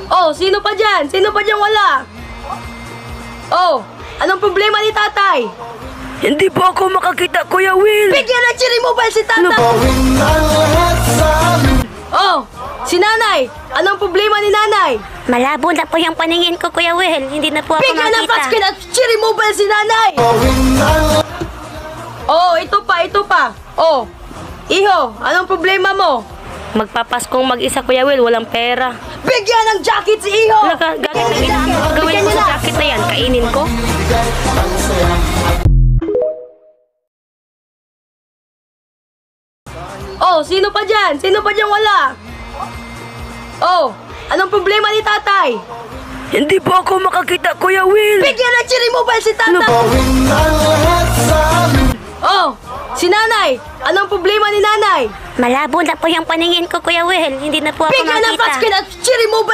Oh, sino pa dyan? Sino pa dyan wala? Oh, anong problema ni tatay? Hindi po ako makakita, Kuya Will. Bigyan ng cherry mobile si tatay! Oh, si nanay! Anong problema ni nanay? Malabo na po yung paningin ko, Kuya Will. Hindi na po ako Bigyan ng makita. touchscreen at cherry mobile si nanay! Oh, ito pa. Oh, iho, anong problema mo? Magpapaskong mag-isa, Kuya Will. Walang pera. Bigyan ng jacket si iho! Gagawin ko sa jacket na yan. Kainin ko. Oh, sino pa dyan? Sino pa dyan wala? Oh, anong problema ni tatay? Hindi po ako makakita, Kuya Will. Bigyan ng cherry mobile si tatay! Oh, si nanay! Anong problema ni nanay? Malabo na po yung paningin ko, Kuya Will. Hindi na po ako Bigyan ng makita. touchscreen at cherry mobile